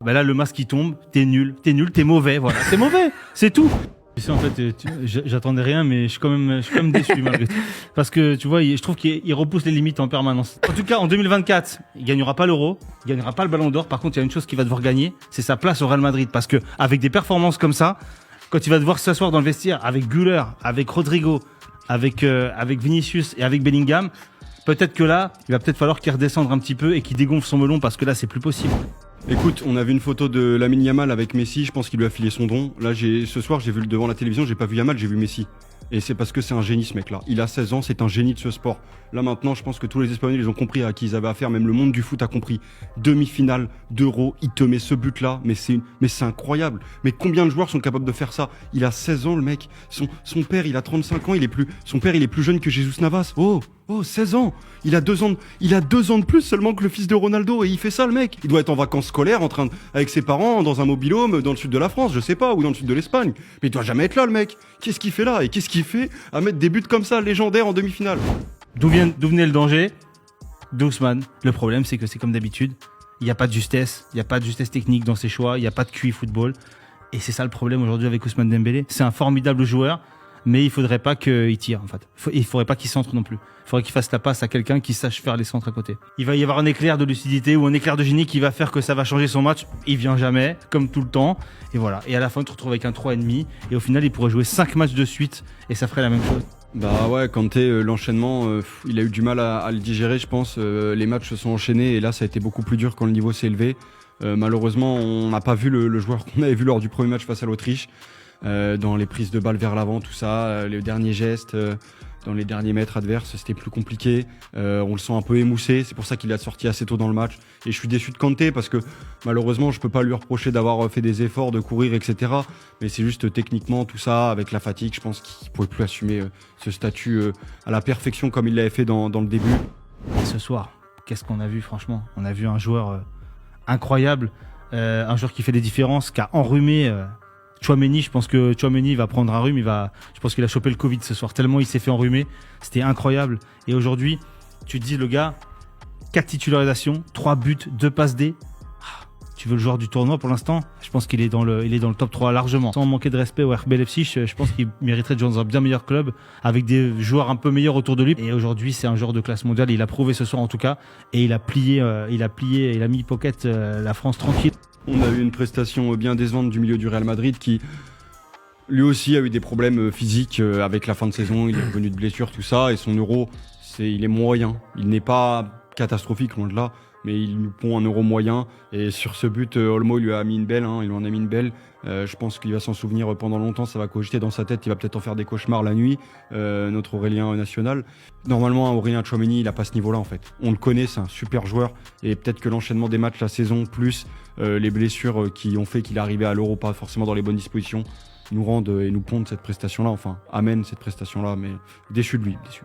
Bah là, le masque qui tombe, t'es nul, t'es mauvais, voilà. T'es mauvais, c'est tout. Tu sais, en fait, j'attendais rien, mais je suis quand même déçu malgré tout. Parce que, tu vois, je trouve qu'il repousse les limites en permanence. En tout cas, en 2024, il gagnera pas l'Euro, il gagnera pas le Ballon d'Or. Par contre, il y a une chose qu'il va devoir gagner, c'est sa place au Real Madrid. Parce que, avec des performances comme ça, quand il va devoir s'asseoir dans le vestiaire avec Güler, avec Rodrigo, avec Vinicius et avec Bellingham, peut-être que là, il va peut-être falloir qu'il redescende un petit peu et qu'il dégonfle son melon parce que là, c'est plus possible. Écoute, on a vu une photo de Lamine Yamal avec Messi, je pense qu'il lui a filé son don. Là, ce soir, j'ai vu devant la télévision, j'ai pas vu Yamal, j'ai vu Messi. Et c'est parce que c'est un génie ce mec-là. Il a 16 ans, c'est un génie de ce sport. Là maintenant, je pense que tous les Espagnols, ils ont compris à qui ils avaient affaire, même le monde du foot a compris. Demi-finale d'Euro, il te met ce but-là, mais c'est incroyable. Mais combien de joueurs sont capables de faire ça? Il a 16 ans le mec. Son père, il a 35 ans, son père, il est plus jeune que Jesus Navas. Oh, 16 ans. Il a 2 ans de plus seulement que le fils de Ronaldo et il fait ça le mec. Il doit être en vacances scolaires avec ses parents dans un mobil-home dans le sud de la France, je sais pas, ou dans le sud de l'Espagne. Mais il doit jamais être là le mec. Qu'est-ce qu'il fait là? Et qu'est-ce qu'il fait à mettre des buts comme ça légendaires en demi-finale? D'où venait le danger? d'Ousmane. Le problème, c'est que c'est comme d'habitude. Il n'y a pas de justesse. Il n'y a pas de justesse technique dans ses choix. Il n'y a pas de QI football. Et c'est ça le problème aujourd'hui avec Ousmane Dembélé. C'est un formidable joueur, mais il faudrait pas qu'il tire, en fait. Il faudrait pas qu'il centre non plus. Il faudrait qu'il fasse la passe à quelqu'un qui sache faire les centres à côté. Il va y avoir un éclair de lucidité ou un éclair de génie qui va faire que ça va changer son match. Il vient jamais, comme tout le temps. Et voilà. Et à la fin, tu te retrouves avec un 3,5. Et au final, il pourrait jouer 5 matchs de suite et ça ferait la même chose. Bah ouais, Kanté, l'enchaînement, il a eu du mal à le digérer, je pense. Les matchs se sont enchaînés et là, ça a été beaucoup plus dur quand le niveau s'est élevé. Malheureusement, on n'a pas vu le joueur qu'on avait vu lors du premier match face à l'Autriche, dans les prises de balles vers l'avant, tout ça, les derniers gestes, dans les derniers mètres adverses, c'était plus compliqué. On le sent un peu émoussé, c'est pour ça qu'il a sorti assez tôt dans le match. Et je suis déçu de Kanté parce que malheureusement, je peux pas lui reprocher d'avoir fait des efforts, de courir, etc. Mais c'est juste techniquement tout ça, avec la fatigue, je pense qu'il pouvait plus assumer ce statut à la perfection comme il l'avait fait dans le début. Et ce soir, qu'est-ce qu'on a vu franchement? On a vu un joueur incroyable, un joueur qui fait des différences, qui a enrhumé Tchouaméni. Je pense que Tchouaméni va prendre un rhume, je pense qu'il a chopé le Covid ce soir, tellement il s'est fait enrhumer. C'était incroyable. Et aujourd'hui, tu te dis, le gars, 4 titularisations, 3 buts, 2 passes D. Tu veux le joueur du tournoi pour l'instant? Je pense qu'il est dans le top 3 largement. Sans manquer de respect au RB Leipzig, je pense qu'il mériterait de jouer dans un bien meilleur club avec des joueurs un peu meilleurs autour de lui. Et aujourd'hui, c'est un joueur de classe mondiale. Il a prouvé ce soir en tout cas. Et il a mis pocket la France tranquille. On a eu une prestation bien décevante du milieu du Real Madrid qui, lui aussi, a eu des problèmes physiques avec la fin de saison. Il est revenu de blessure, tout ça. Et son Euro, il est moyen. Il n'est pas catastrophique, loin de là. Mais il nous pond un Euro moyen. Et sur ce but, Olmo lui a mis une belle. Il lui en a mis une belle. Je pense qu'il va s'en souvenir pendant longtemps. Ça va cogiter dans sa tête. Il va peut-être en faire des cauchemars la nuit. Notre Aurélien national. Normalement, Aurélien Tchouaméni, il n'a pas ce niveau-là en fait. On le connaît, c'est un super joueur. Et peut-être que l'enchaînement des matchs la saison, plus les blessures qui ont fait qu'il est arrivé à l'Euro pas forcément dans les bonnes dispositions, nous rendent et nous pondent cette prestation-là. Enfin, amène cette prestation-là. Mais déçu de lui, déçu.